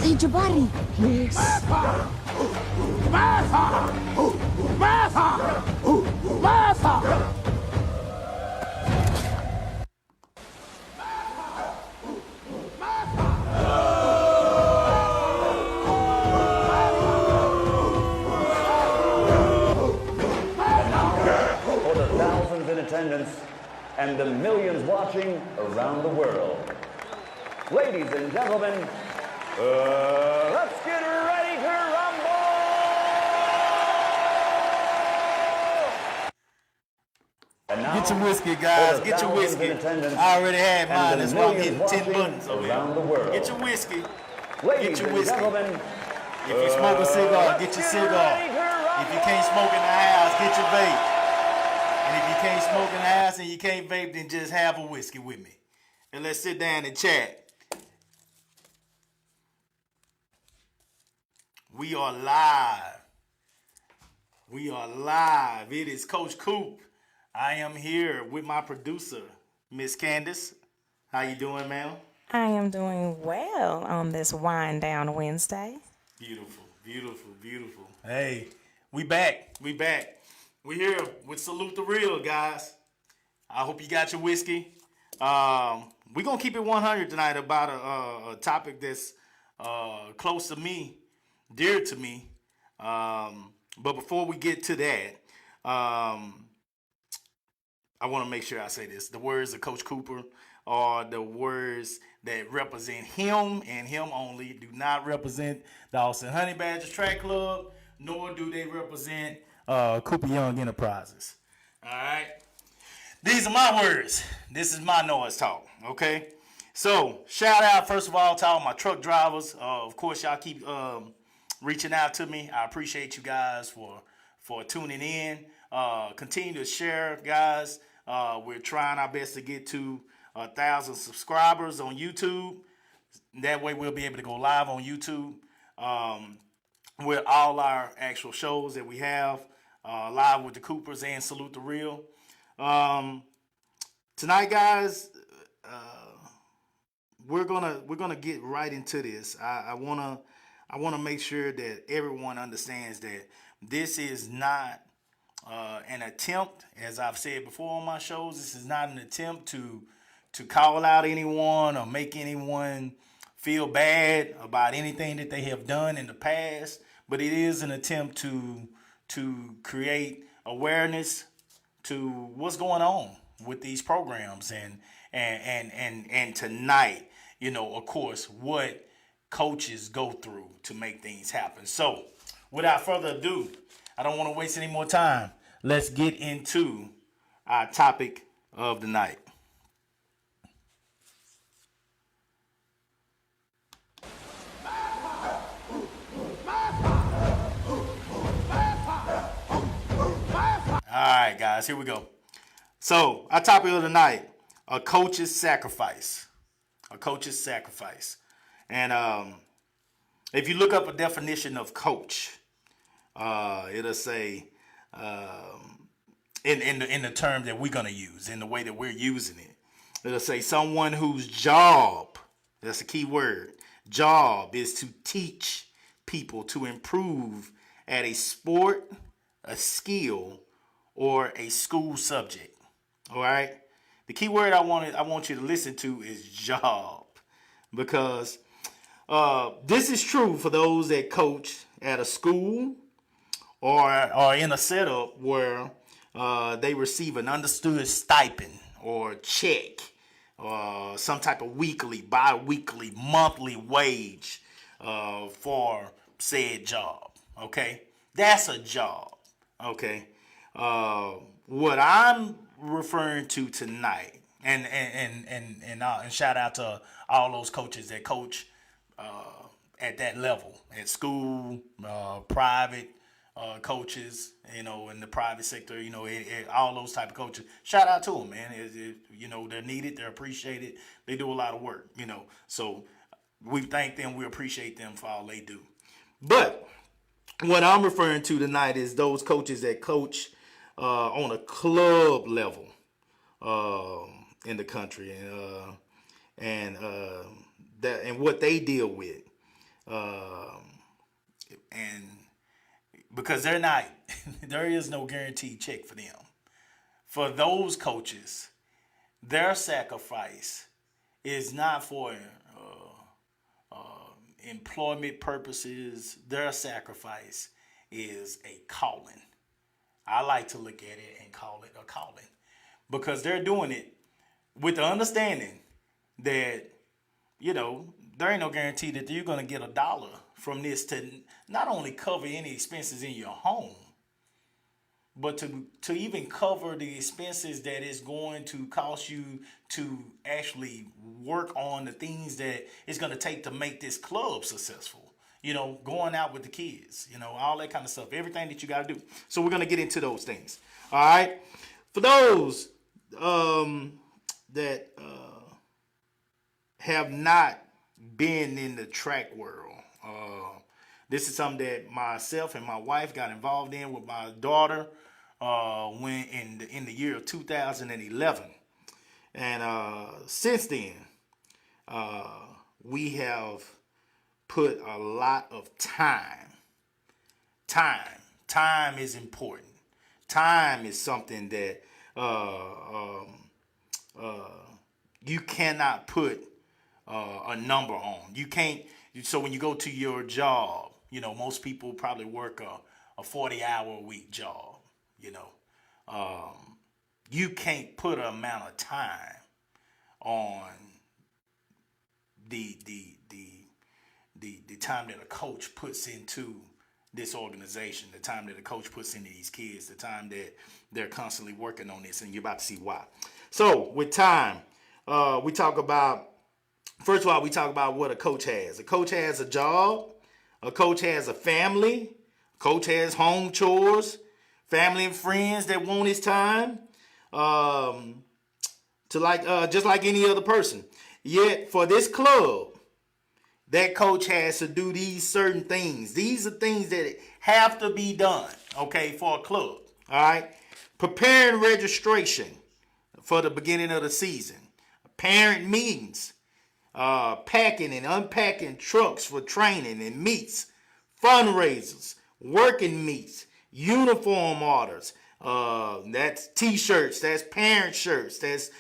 Ate Jabari. Yes. For the thousands in attendance and the millions watching around the world. Ladies and gentlemen, let's get ready to rumble! And now, Get your whiskey, guys. for the Get your thousands in whiskey. attendance I already had and mine. the That's why I'm millions hitting 10 watching buttons over around here. the world. Get your whiskey. Ladies Get your and whiskey. gentlemen, If you smoke a cigar, get your cigar. If you can't smoke in the house, get your vape. And if you can't smoke in the house and you can't vape, then just have a whiskey with me. And let's sit down and chat. We are live. We are live. It is Coach Coop. I am here with my producer, Miss Candace. How you doing, ma'am? I am doing well on this wind down Wednesday. Beautiful, beautiful, beautiful. Hey, we back. We back. We here with Salute the Real, guys. I hope you got your whiskey. We're going to keep it 100 tonight about a topic that's close to me, dear to me. But before we get to that, I want to make sure I say this. The words of Coach Cooper are the words that represent him and him only. Do not represent the Austin Honey Badgers Track Club, nor do they represent Cooper Young Enterprises. All right? These are my words. This is my noise talk, okay? So, shout out, first of all, to all my truck drivers. Of course, y'all keep reaching out to me. I appreciate you guys for tuning in. Continue to share, guys. We're trying our best to get to 1,000 subscribers on YouTube. That way we'll be able to go live on YouTube with all our actual shows that we have, live with the Coopers and Salute the Real. Tonight, guys, we're gonna get right into this. I wanna make sure that everyone understands that this is not an attempt, as I've said before on my shows. This is not an attempt to call out anyone or make anyone feel bad about anything that they have done in the past, but it is an attempt to create awareness to what's going on with these programs and tonight, you know, of course, what coaches go through to make things happen. So, without further ado, I don't want to waste any more time. Let's get into our topic of the night. All right, guys, here we go. So, our topic of the night, a coach's sacrifice. A coach's sacrifice. And if you look up a definition of coach, it'll say, in the term that we're going to use, in the way that we're using it, It'll say someone whose job, that's a key word, job is to teach people to improve at a sport, a skill, or a school subject. All right? The key word I want you to listen to is job, because this is true for those that coach at a school or in a setup where they receive an understood stipend or check or some type of weekly, bi-weekly, monthly wage for said job. Okay? That's a job. Okay? What I'm referring to tonight, and shout out to all those coaches that coach at that level, at school, private coaches, in the private sector, all those type of coaches. Shout out to them, man. They're needed, they're appreciated, they do a lot of work, So we thank them, we appreciate them for all they do. But what I'm referring to tonight is those coaches that coach on a club level in the country, and what they deal with, and because they're not, there is no guaranteed check for them. For those coaches, their sacrifice is not for employment purposes. Their sacrifice is a calling. I like to look at it and call it a calling, because they're doing it with the understanding that, there ain't no guarantee that you're going to get $1 from this to not only cover any expenses in your home, but to even cover the expenses that it's going to cost you to actually work on the things that it's going to take to make this club successful. Going out with the kids, all that kind of stuff, everything that you got to do. So we're going to get into those things. All right. For those that have not been in the track world, this is something that myself and my wife got involved in with my daughter when in the year of 2011. And since then, we have put a lot of time. Time is important. Time is something that you cannot put a number on. You can't. So when you go to your job, most people probably work a 40-hour-a-week job. You can't put an amount of time on the time that a coach puts into this organization, the time that a coach puts into these kids, the time that they're constantly working on this, and you're about to see why. So with time, we talk about, first of all, we talk about what a coach has. A coach has a job. A coach has a family. A coach has home chores, family and friends that want his time, just like any other person. Yet for this club, that coach has to do these certain things. These are things that have to be done, okay, for a club. All right. Preparing registration for the beginning of the season. Parent meetings. Packing and unpacking trucks for training and meets. Fundraisers. Working meets. Uniform orders. That's t-shirts. That's parent shirts. That's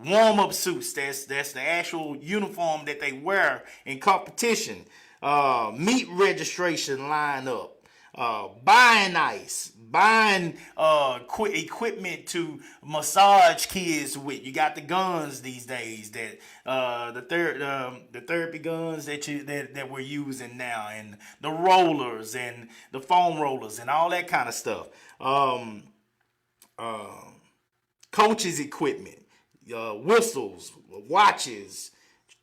warm-up suits. That's the actual uniform that they wear in competition. Meet registration lineup. Buying ice. Buying equipment to massage kids with. You got the guns these days, that the therapy guns that we're using now, and the rollers and the foam rollers and all that kind of stuff. Coaches equipment. Whistles, watches,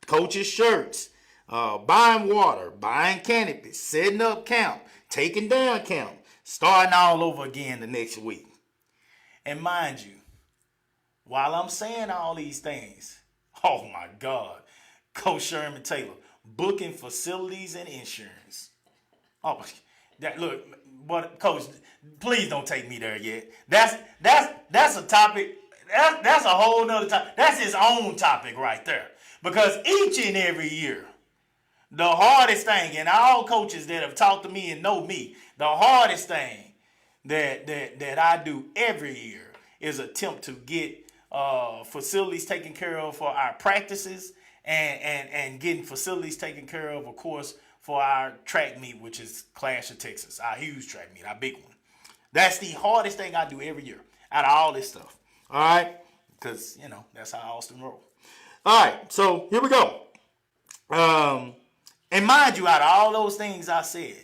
coaches' shirts, buying water, buying canopies, setting up camp, taking down camp, starting all over again the next week. And mind you, while I'm saying all these things, oh my God, Coach Sherman Taylor, booking facilities and insurance. Oh, but Coach, please don't take me there yet. That's a topic. that's a whole nother topic. That's his own topic right there. Because each and every year, the hardest thing, and all coaches that have talked to me and know me, the hardest thing that I do every year is attempt to get facilities taken care of for our practices and getting facilities taken care of course, for our track meet, which is Clash of Texas, our huge track meet, our big one. That's the hardest thing I do every year out of all this stuff. All right? Because, that's how Austin rolls. All right, so here we go. And mind you, out of all those things I said,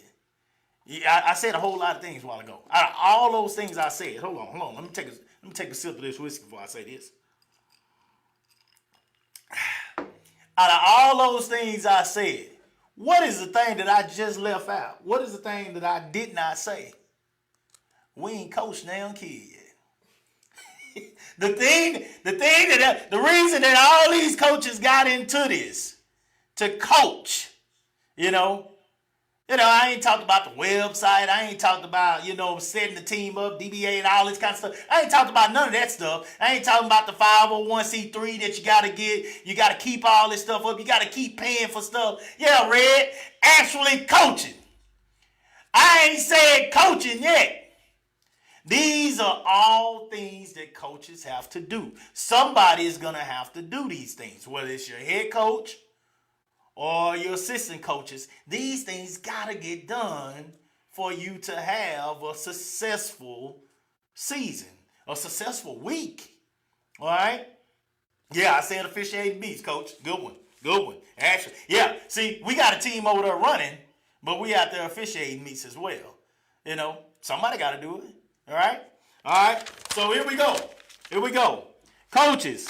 I said a whole lot of things a while ago. Out of all those things I said, hold on. Let me take a sip of this whiskey before I say this. Out of all those things I said, what is the thing that I just left out? What is the thing that I did not say? We ain't coached damn kid yet. The reason that all these coaches got into this to coach, I ain't talked about the website. I ain't talked about, setting the team up, DBA and all this kind of stuff. I ain't talked about none of that stuff. I ain't talking about the 501c3 that you got to get. You got to keep all this stuff up. You got to keep paying for stuff. Yeah, Red, actually coaching. I ain't said coaching yet. These are all things that coaches have to do. Somebody is going to have to do these things, whether it's your head coach or your assistant coaches. These things got to get done for you to have a successful season, a successful week. All right? Yeah, I said officiating beats, coach. Good one. Actually, yeah, see, we got a team over there running, but we out there officiating meets as well. Somebody got to do it. All right. So here we go. Coaches,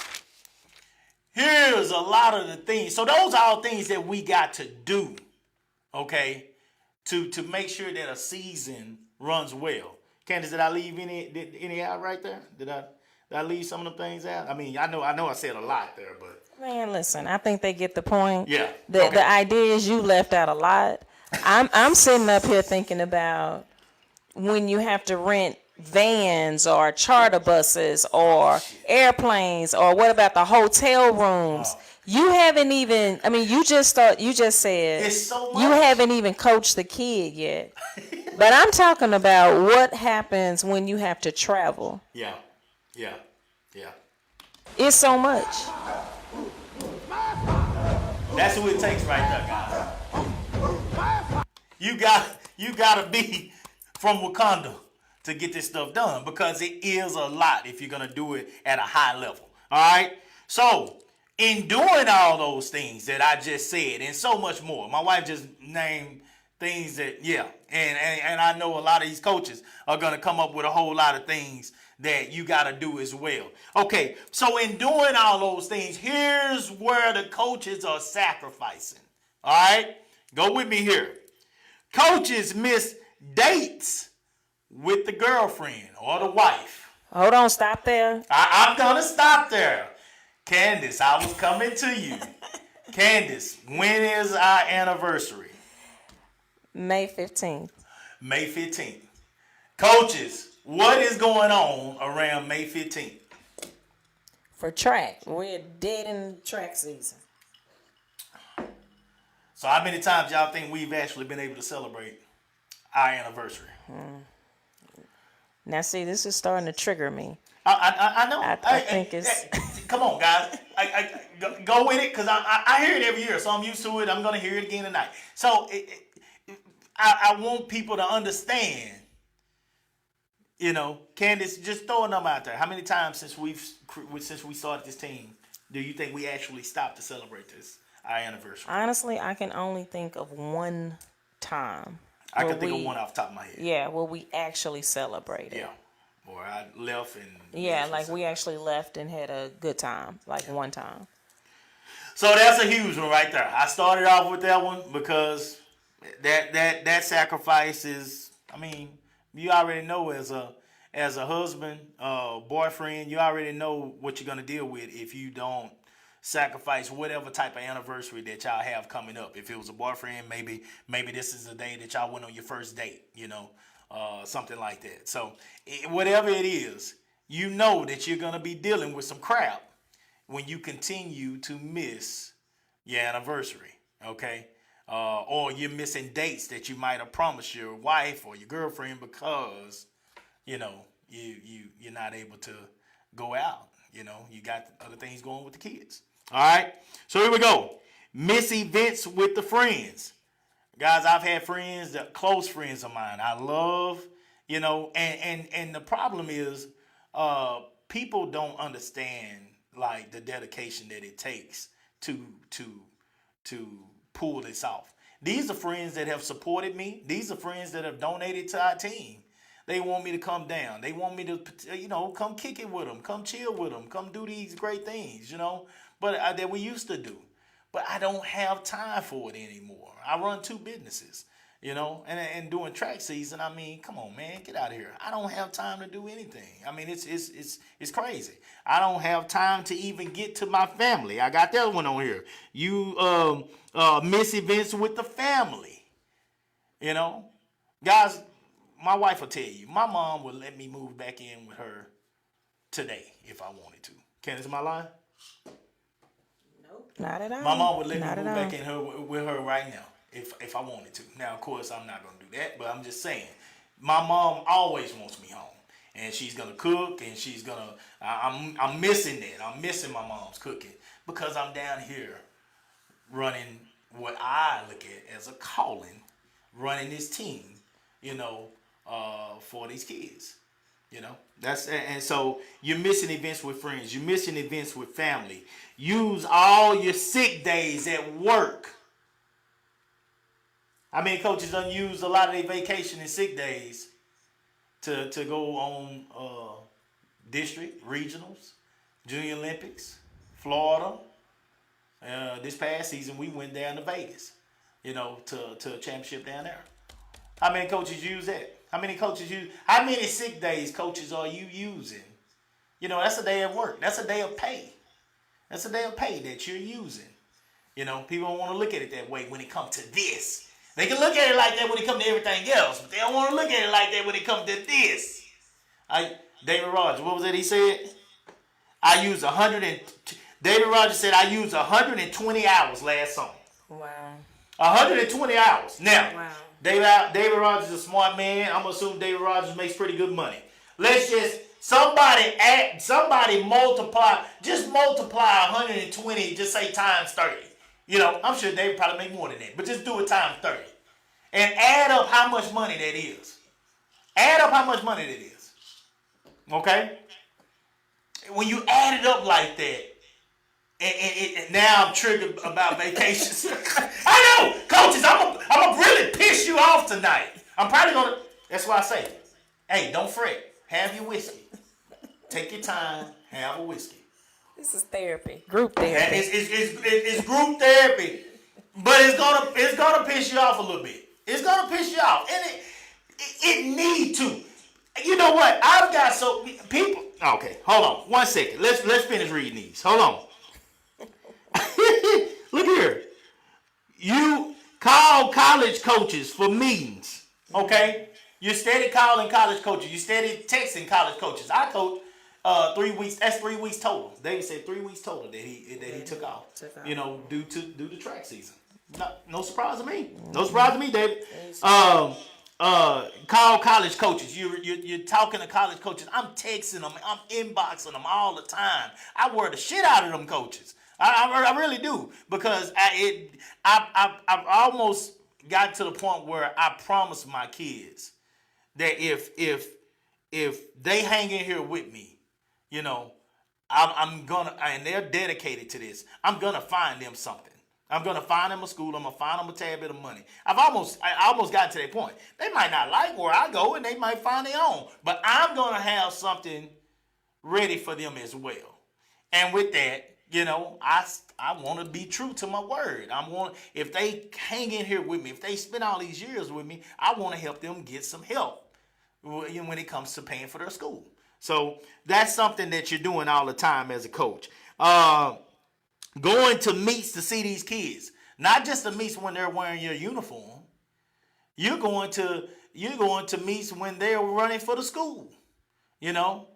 here's a lot of the things. So those are all things that we got to do, okay, to make sure that a season runs well. Candace, did I leave any out right there? Did I leave some of them things out? I mean, I know I said a lot there, but Man, listen, I think they get the point. Yeah. The idea is you left out a lot. I'm sitting up here thinking about when you have to rent vans or charter buses or airplanes, or what about the hotel rooms? You haven't even, you just said It's so much. you haven't even coached the kid yet. But I'm talking about what happens when you have to travel. Yeah. It's so much. That's who it takes right there, guys. You gotta be from Wakanda to get this stuff done, because it is a lot if you're gonna do it at a high level. All right. So in doing all those things that I just said and so much more, my wife just named things that and I know a lot of these coaches are gonna come up with a whole lot of things that you gotta do as well. Okay, so in doing all those things, here's where the coaches are sacrificing. All right, go with me here. Coaches miss dates with the girlfriend or the wife. Hold on, stop there. I'm gonna stop there. Candace, I was coming to you. Candace, when is our anniversary? May 15th. May 15th. Coaches, what is going on around May 15th? For track. We're dead in track season. So how many times y'all think we've actually been able to celebrate our anniversary? Now, see, this is starting to trigger me. I know. I think it's... Come on, guys. Go with it, because I hear it every year, so I'm used to it. I'm going to hear it again tonight. So I want people to understand, Candace, just throw a number out there. How many times since we started this team do you think we actually stopped to celebrate our anniversary? Honestly, I can only think of one time. I can think of one off the top of my head. Yeah, well, we actually celebrated. Yeah. Or I left and... Yeah, like we actually left and had a good time, like one time. So that's a huge one right there. I started off with that one because that sacrifice is, you already know as a husband, boyfriend, you already know what you're going to deal with if you don't sacrifice whatever type of anniversary that y'all have coming up. If it was a boyfriend, maybe this is the day that y'all went on your first date, something like that. So whatever it is, you know that you're going to be dealing with some crap when you continue to miss your anniversary, okay? Or you're missing dates that you might have promised your wife or your girlfriend because, you know, you're not able to go out. You know, you got other things going with the kids. All right, so here we go. Miss events with the friends. Guys, I've had friends, close friends of mine. I love, you know, and the problem is people don't understand like the dedication that it takes to pull this off. These are friends that have supported me. These are friends that have donated to our team. They want me to come down. They want me to, you know, come kick it with them, come chill with them, come do these great things, you know, but that we used to do. But I don't have time for it anymore. I run 2 businesses, you know, and during track season, I mean, come on, man, get out of here. I don't have time to do anything. I mean, it's crazy. I don't have time to even get to my family. I got that one on here. You miss events with the family, you know, guys. My wife will tell you, my mom would let me move back in with her today if I wanted to. Candace, am I lying? Nope. Not at all. My mom would let me move back in with her right now if I wanted to. Now, of course, I'm not going to do that, but I'm just saying. My mom always wants me home. And she's going to cook, and she's going to... I'm missing that. I'm missing my mom's cooking because I'm down here running what I look at as a calling, running this team, you know, for these kids, you know. And so you're missing events with friends. You're missing events with family. Use all your sick days at work. I mean, coaches done use a lot of their vacation and sick days to go on district, regionals, Junior Olympics, Florida. This past season, we went down to Vegas, you know, to a championship down there. How many coaches use that? How many sick days coaches are you using? You know, that's a day of work. That's a day of pay. That's a day of pay that you're using. You know, people don't want to look at it that way when it comes to this. They can look at it like that when it comes to everything else, but they don't want to look at it like that when it comes to this. David Rogers, what was it he said? David Rogers said I used 120 hours last summer. Wow. 120 hours. Now, wow. David Rogers is a smart man. I'm going to assume David Rogers makes pretty good money. Let's just, somebody multiply 120, just say times 30. You know, I'm sure David probably make more than that, but just do it times 30. And add up how much money that is. Okay? When you add it up like that, and now I'm triggered about vacations. I know, coaches, I'm gonna really piss you off tonight. I'm probably gonna. That's why I say, hey, don't fret. Have your whiskey. Take your time. Have a whiskey. This is therapy, group therapy. It's group therapy, but it's gonna piss you off a little bit. It's gonna piss you off, and it need to. You know what? I've got people. Okay, hold on 1 second. Let's finish reading these. Hold on. Look here. You call college coaches for meetings. Okay? You're steady calling college coaches. You steady texting college coaches. I coach 3 weeks. That's 3 weeks total. David said 3 weeks total that he took off. You know, due to track season. No surprise to me. No surprise to me, David. Call college coaches. You're talking to college coaches. I'm texting them. I'm inboxing them all the time. I wear the shit out of them coaches. I really do, because I've almost got to the point where I promised my kids that if they hang in here with me, you know, I'm gonna, and they're dedicated to this, I'm gonna find them something. I'm gonna find them a school. I'm gonna find them a tad bit of money. I almost got to that point. They might not like where I go, and they might find their own, but I'm gonna have something ready for them as well. And with that, you know, I want to be true to my word. If they hang in here with me, if they spend all these years with me, I want to help them get some help when it comes to paying for their school. So that's something that you're doing all the time as a coach. Going to meets to see these kids, not just the meets when they're wearing your uniform. You're going to meets when they're running for the school, you know.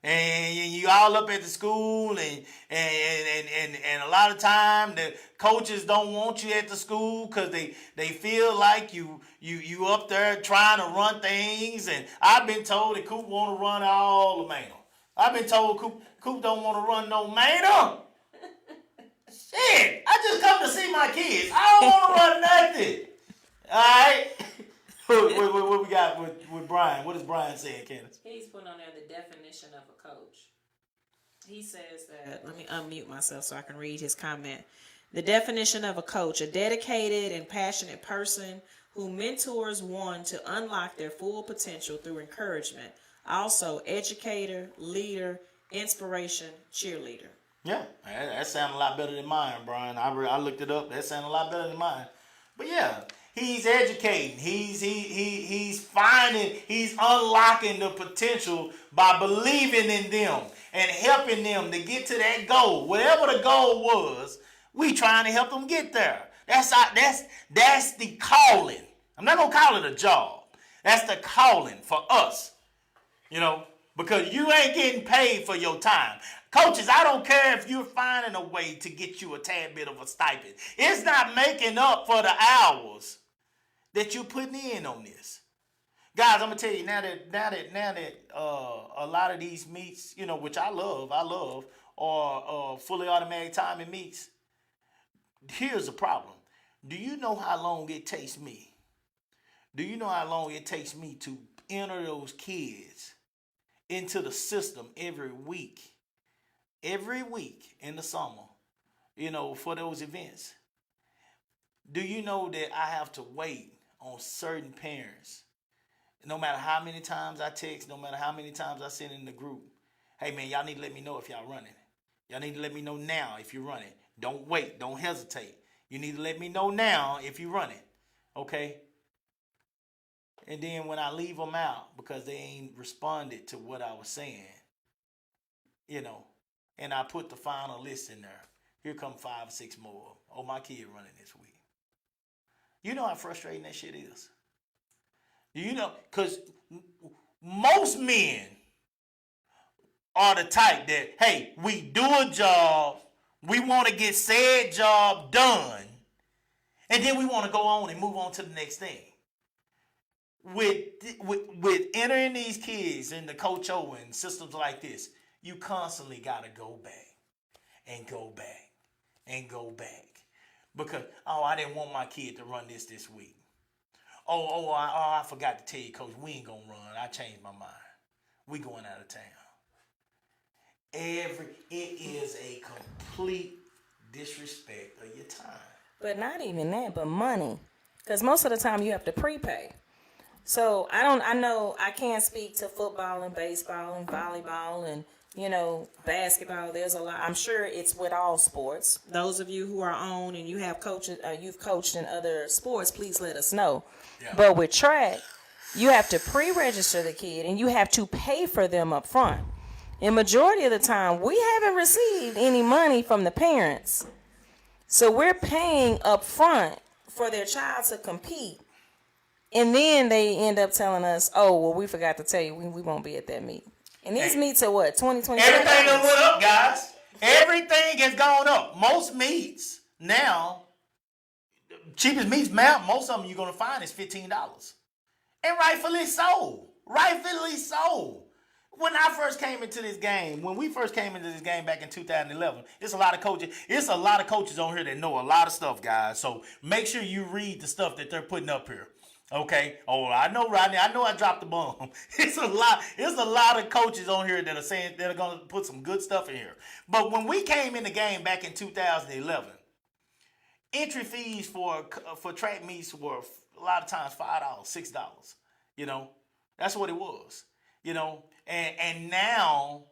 And you all up at the school, and a lot of time the coaches don't want you at the school because they feel like you up there trying to run things. And I've been told that Coop want to run all the Manor. I've been told Coop don't want to run no Manor. Shit, I just come to see my kids. I don't want to run nothing. All right. What we got with Brian? What is Brian saying, Candace? He's putting on there the definition of a coach. He says that, let me unmute myself so I can read his comment. The definition of a coach, a dedicated and passionate person who mentors one to unlock their full potential through encouragement. Also, educator, leader, inspiration, cheerleader. Yeah, that sounds a lot better than mine, Brian. I looked it up. That sounds a lot better than mine. But yeah, he's educating. He's finding. He's unlocking the potential by believing in them and helping them to get to that goal. Whatever the goal was, we trying to help them get there. That's the calling. I'm not gonna call it a job. That's the calling for us. You know, because you ain't getting paid for your time. Coaches, I don't care if you're finding a way to get you a tad bit of a stipend. It's not making up for the hours that you're putting in on this. Guys, I'm gonna tell you now that a lot of these meets, you know, which I love, are fully automatic timing meets. Here's the problem. Do you know how long it takes me? Do you know how long it takes me to enter those kids into the system every week in the summer, you know, for those events? Do you know that I have to wait on certain parents? No matter how many times I text, no matter how many times I send in the group, hey man, y'all need to let me know if y'all running. Y'all need to let me know now if you're running. Don't wait, don't hesitate. You need to let me know now if you're running, okay? And then when I leave them out because they ain't responded to what I was saying, you know, and I put the final list in there, here come 5 or 6 more. Oh, my kid running this week. You know how frustrating that shit is? You know, because most men are the type that, hey, we do a job, we want to get said job done, and then we want to go on and move on to the next thing. With entering these kids in the Coach O and systems like this, you constantly got to go back and go back and go back. Because, I didn't want my kid to run this week. I forgot to tell you, Coach, we ain't going to run. I changed my mind. We going out of town. It is a complete disrespect of your time. But not even that, but money. Because most of the time you have to prepay. So I know I can't speak to football and baseball and volleyball and, you know, basketball. There's a lot. I'm sure it's with all sports. Those of you who are on and you have you've coached in other sports, please let us know. Yeah. But with track, you have to pre-register the kid and you have to pay for them up front. And majority of the time, we haven't received any money from the parents. So we're paying up front for their child to compete. And then they end up telling us, oh, well, we forgot to tell you, we won't be at that meet. And these meets are what, 2020? Everything done went up, guys. Everything has gone up. Most meets now, cheapest meets, most of them you're going to find is $15. And rightfully so. Rightfully so. When we first came into this game back in 2011, it's a lot of coaches on here that know a lot of stuff, guys. So make sure you read the stuff that they're putting up here. Okay. Oh, I know, Rodney. I know I dropped the bomb. It's a lot of coaches on here that are saying that are going to put some good stuff in here. But when we came in the game back in 2011, entry fees for track meets were a lot of times $5, $6. You know, that's what it was. You know, and now,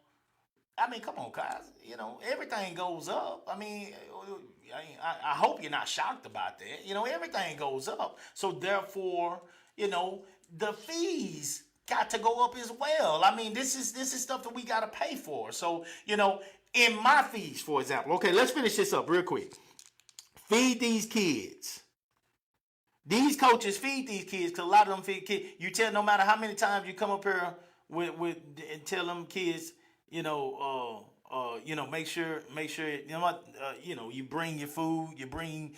I mean, come on, guys. You know, everything goes up. I mean, I hope you're not shocked about that. You know, everything goes up. So therefore, you know, the fees got to go up as well. I mean, this is stuff that we got to pay for. So, you know, in my fees, for example, okay, let's finish this up real quick. Feed these kids. These coaches feed these kids because a lot of them feed kids. You tell no matter how many times you come up here with and tell them kids, make sure, you bring your food, you bring,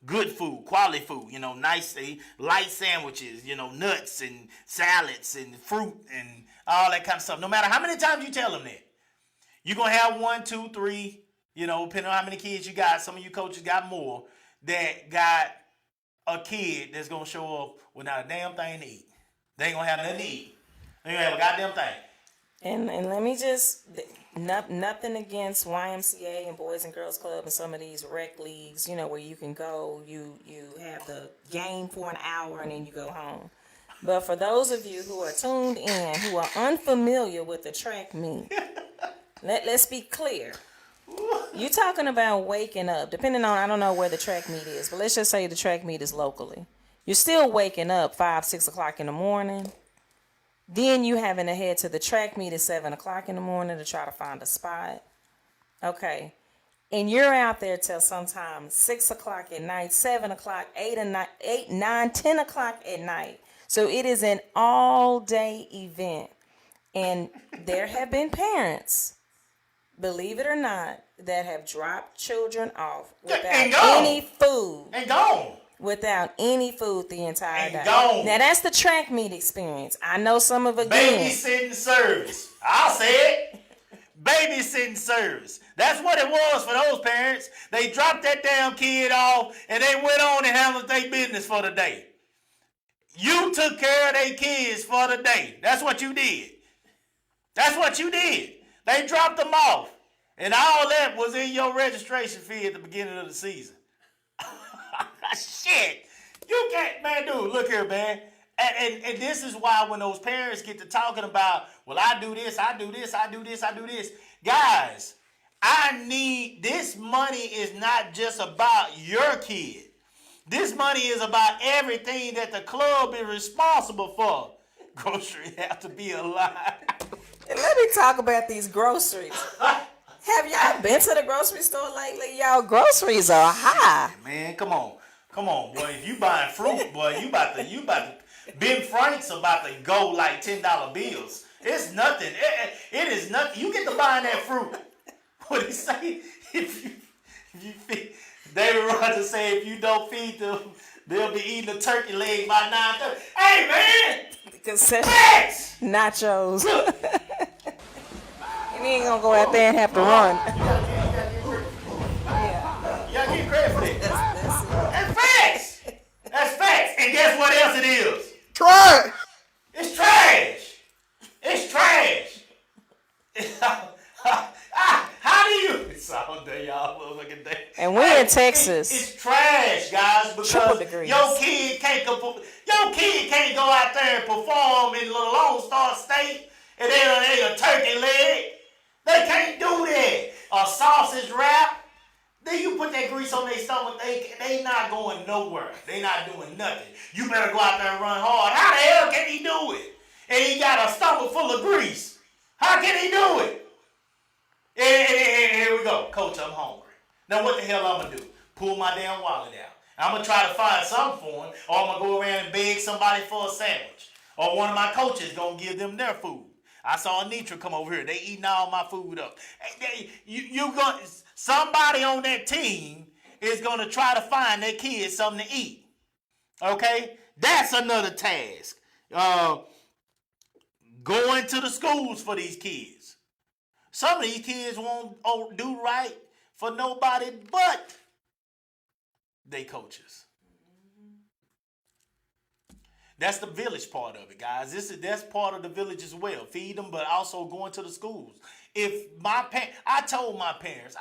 good food, quality food, nice, light sandwiches, nuts and salads and fruit and all that kind of stuff. No matter how many times you tell them that, you're going to have 1, 2, 3, depending on how many kids you got. Some of you coaches got more that got a kid that's going to show up without a damn thing to eat. They ain't going to have nothing to eat. They ain't going to have a goddamn thing. And let me just, nothing against YMCA and Boys and Girls Club and some of these rec leagues, where you can go, you have the game for an hour and then you go home. But for those of you who are tuned in, who are unfamiliar with the track meet, let's be clear. You're talking about waking up, depending on, I don't know where the track meet is, but let's just say the track meet is locally. You're still waking up 5, 6 o'clock in the morning. Then you having to head to the track meet at 7 o'clock in the morning to try to find a spot. Okay. And you're out there till sometimes 6 o'clock at night, 7 o'clock, 8, 9, 10 o'clock at night. So it is an all-day event. And there have been parents, believe it or not, that have dropped children off without any food. And gone. Without any food the entire day. Gone. Now that's the track meet experience. I know some of it. Babysitting service. I'll say it. Babysitting service. That's what it was for those parents. They dropped that damn kid off and they went on and handled their business for the day. You took care of their kids for the day. That's what you did. That's what you did. They dropped them off. And all that was in your registration fee at the beginning of the season. Shit. You can't, man, dude, look here, man. And this is why when those parents get to talking about, well, I do this, I do this, I do this, I do this. Guys, this money is not just about your kid. This money is about everything that the club is responsible for. Groceries have to be alive. And let me talk about these groceries. Have y'all been to the grocery store lately? Y'all groceries are high. Man, come on, boy. If you buying fruit, boy, you about to. Ben Frank's about to go like $10 bills. It's nothing. It is nothing. You get to buying that fruit. What he say? If you feed, David Rogers say if you don't feed them, they'll be eating a turkey leg by 9:30. Hey man, nachos. And he ain't gonna go out there and have to run. Y'all get credit for that. That's facts. That's facts. And guess what else it is? Trash. It's trash. It's trash. How do you? It's all day, y'all motherfucking day. And we're in Texas. It's trash, guys, because your kid can't go out there and perform in Lone Star State and they a turkey leg. They can't do that. A sausage wrap. Then you put that grease on their stomach, they not going nowhere. They not doing nothing. You better go out there and run hard. How the hell can he do it? And he got a stomach full of grease. How can he do it? And here we go. Coach, I'm hungry. Now what the hell I'm going to do? Pull my damn wallet out. I'm going to try to find something for him, or I'm going to go around and beg somebody for a sandwich. Or one of my coaches going to give them their food. I saw Anitra come over here. They eating all my food up. Somebody on that team is going to try to find their kids something to eat. Okay? That's another task. Going to the schools for these kids. Some of these kids won't do right for nobody but they coaches. That's the village part of it, guys. That's part of the village as well. Feed them, but also going to the schools. If I tell my parents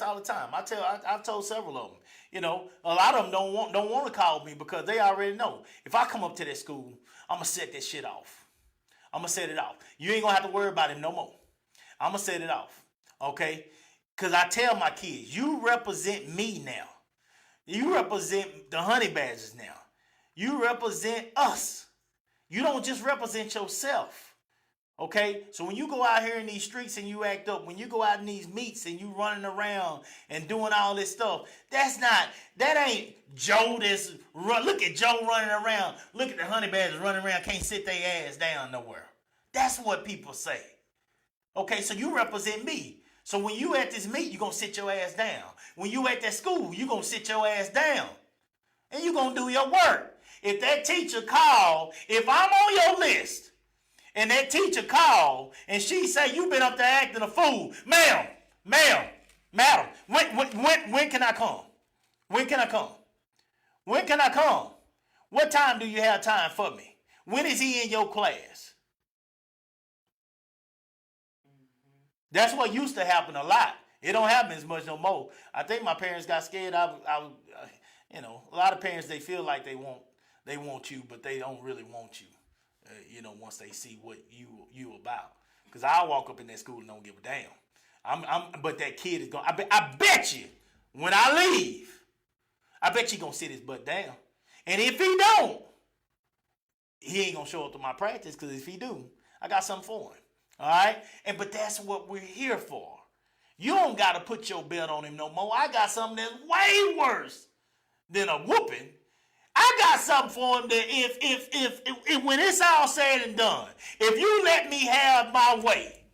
all the time. I've told several of them. You know, a lot of them don't want to call me because they already know if I come up to that school, I'm gonna set that shit off. I'm gonna set it off. You ain't gonna have to worry about him no more. I'm gonna set it off, okay? Because I tell my kids, you represent me now. You represent the Honey Badgers now. You represent us. You don't just represent yourself, okay? So when you go out here in these streets and you act up, when you go out in these meets and you running around and doing all this stuff, that ain't Joe look at Joe running around. Look at the Honey Badgers running around, can't sit their ass down nowhere. That's what people say. Okay, so you represent me. So when you at this meet, you're going to sit your ass down. When you at that school, you're going to sit your ass down. And you're going to do your work. If that teacher call, if I'm on your list, and that teacher call, and she say, you been up there acting a fool, madam, when can I come? When can I come? When can I come? What time do you have time for me? When is he in your class? That's what used to happen a lot. It don't happen as much no more. I think my parents got scared. A lot of parents, they feel like they want you, but they don't really want you. Once they see what you about. Because I walk up in that school and don't give a damn. But that kid is going. I bet you when I leave, I bet you gonna sit his butt down. And if he don't, he ain't gonna show up to my practice. Because if he do, I got something for him. All right? But that's what we're here for. You don't got to put your belt on him no more. I got something that's way worse than a whooping. I got something for him that if when it's all said and done, if you let me have my way,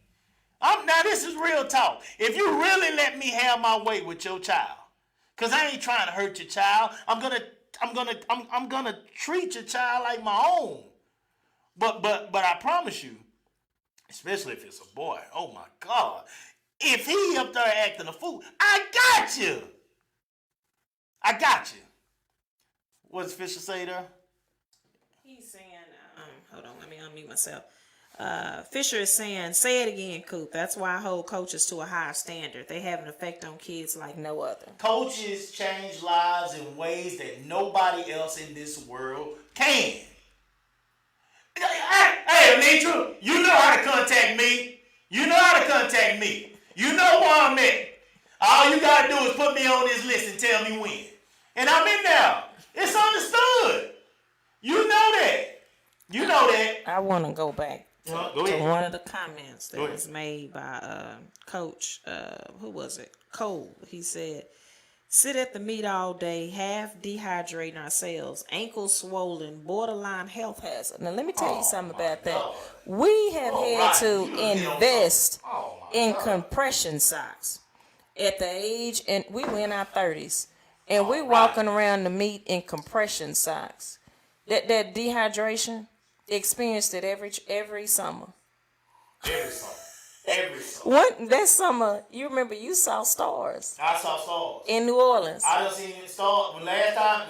now this is real talk. If you really let me have my way with your child, because I ain't trying to hurt your child, I'm gonna treat your child like my own. But I promise you, especially if it's a boy, oh my God. If he up there acting a fool, I got you. What does Fisher say there? He's saying, hold on, let me unmute myself. Fisher is saying, say it again, Coop. That's why I hold coaches to a higher standard. They have an effect on kids like no other. Coaches change lives in ways that nobody else in this world can. Hey, Anitra, you know how to contact me. You know where I'm at. All you got to do is put me on this list and tell me when. And I'm in there. It's understood. You know that. I want to go back to one of the comments that Go was made by Coach, who was it? Cole. He said, sit at the meet all day, half dehydrating ourselves, ankles swollen, borderline health hazard. Now, let me tell you something about that. God. We have had to invest in God. compression socks at the age, and we were in our 30s, and we're walking around the meet in compression socks. That dehydration, experienced it every summer. Every summer. That summer, you remember you saw stars I saw stars. in New Orleans. I done seen it start the last time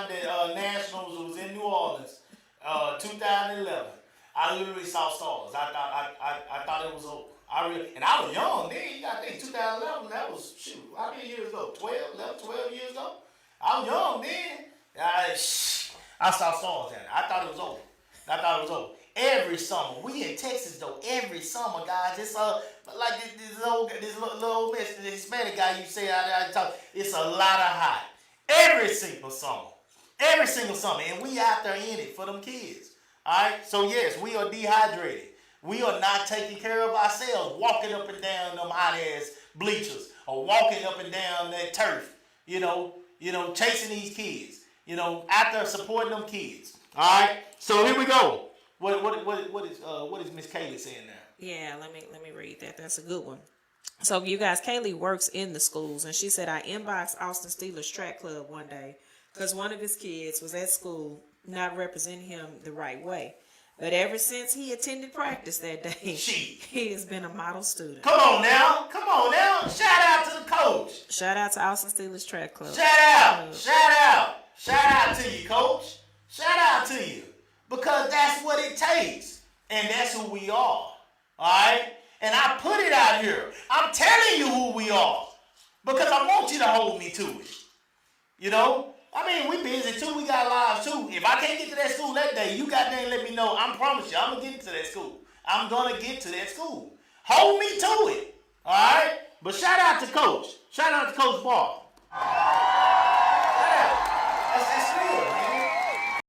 that Nationals was in New Orleans, 2011. I literally saw stars. I thought it was over. And I was young then. You got to think 2011. That was how many years ago? 12 years ago. I was young then. I saw stars then. I thought it was over. Every summer, we in Texas though. Every summer, guys, it's like this little old Hispanic guy you say out there talk. It's a lot of hot. Every single summer, and we out there in it for them kids. All right. So yes, we are dehydrated. We are not taking care of ourselves, walking up and down them hot ass bleachers or walking up and down that turf. Chasing these kids. Out there supporting them kids. All right. So here we go. What is Miss Kaylee saying there? Yeah, let me read that. That's a good one. So you guys, Kaylee works in the schools, and she said I inboxed Austin Steelers track club one day because one of his kids was at school not representing him the right way. But ever since he attended practice that day, he has been a model student. Come on now. Shout out to the coach. Shout out to Austin Steelers track club. Shout out to you, coach. Shout out to you. Because that's what it takes. And that's who we are. All right? And I put it out here. I'm telling you who we are. Because I want you to hold me to it. We busy too. We got lives too. If I can't get to that school that day, you goddamn let me know. I promise you, I'm going to get to that school. I'm going to get to that school. Hold me to it. All right? But shout out to Coach. Shout out to Coach Barr.